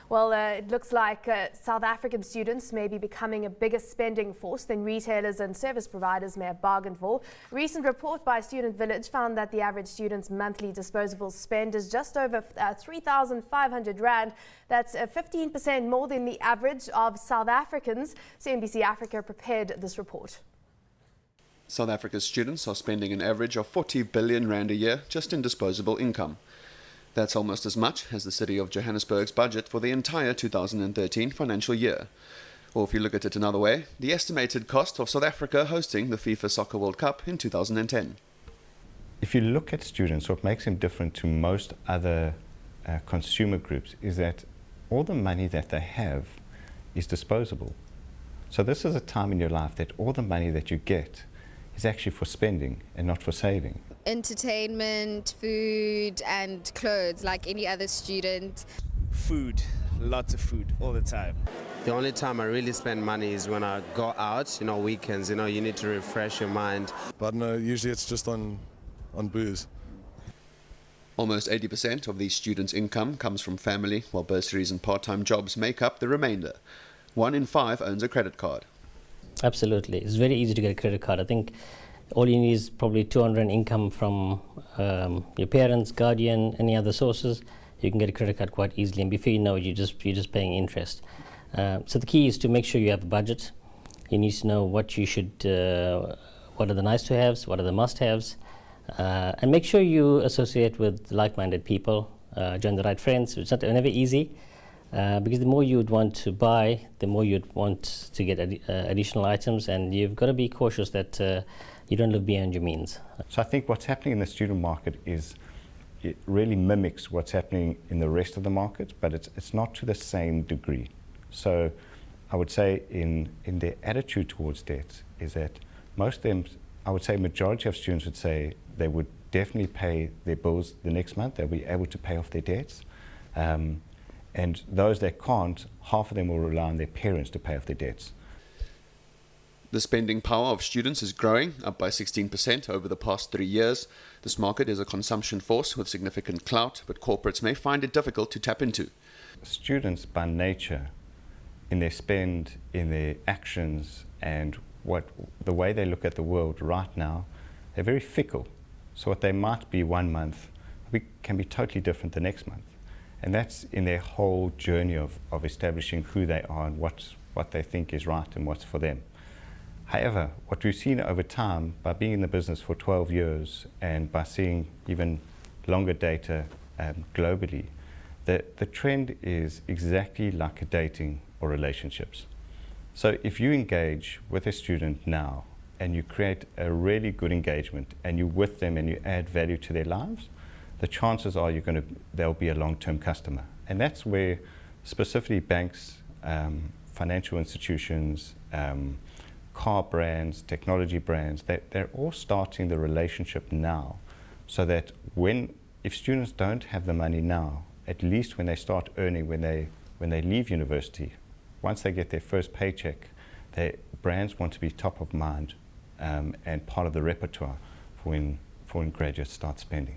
Well, it looks like South African students may be becoming a bigger spending force than retailers and service providers may have bargained for. A recent report by Student Village found that the average student's monthly disposable spend is just over 3,500 Rand. That's 15% more than the average of South Africans. CNBC Africa prepared this report. South Africa's students are spending an average of 40 billion Rand a year just in disposable income. That's almost as much as the city of Johannesburg's budget for the entire 2013 financial year. Or if you look at it another way, the estimated cost of South Africa hosting the FIFA Soccer World Cup in 2010. If you look at students, what makes them different to most other consumer groups is that all the money that they have is disposable. So this is a time in your life that all the money that you get is actually for spending and not for saving. Entertainment, food and clothes like any other student. Food, lots of food all the time. The only time I really spend money is when I go out, weekends, you need to refresh your mind. But no, usually it's just on booze. Almost 80% of these students' income comes from family, while bursaries and part-time jobs make up the remainder. 1 in 5 owns a credit card. Absolutely. It's very easy to get a credit card. I think all you need is probably 200 income from your parents, guardian, any other sources. You can get a credit card quite easily, and before you know it, you're just paying interest. So the key is to make sure you have a budget. You need to know what you should, what are the nice to haves, what are the must haves, and make sure you associate with like-minded people, join the right friends. It's never easy. Because the more you would want to buy, the more you'd want to get additional items, and you've got to be cautious that you don't live beyond your means. So I think what's happening in the student market is it really mimics what's happening in the rest of the market, but it's not to the same degree. So I would say in their attitude towards debt is that most of them, I would say majority of students would say they would definitely pay their bills the next month. They'll be able to pay off their debts. And those that can't, half of them will rely on their parents to pay off their debts. The spending power of students is growing, up by 16% over the past 3 years. This market is a consumption force with significant clout, but corporates may find it difficult to tap into. Students by nature, in their spend, in their actions, and the way they look at the world right now, they're very fickle. So what they might be one month can be totally different the next month. And that's in their whole journey of establishing who they are and what they think is right and what's for them. However, what we've seen over time, by being in the business for 12 years and by seeing even longer data globally, that the trend is exactly like dating or relationships. So if you engage with a student now and you create a really good engagement and you're with them and you add value to their lives, the chances are they'll be a long-term customer. And that's where specifically banks, financial institutions, car brands, technology brands, they're all starting the relationship now, so that if students don't have the money now, at least when they start earning, when they leave university, once they get their first paycheck, brands want to be top of mind and part of the repertoire for when graduates start spending.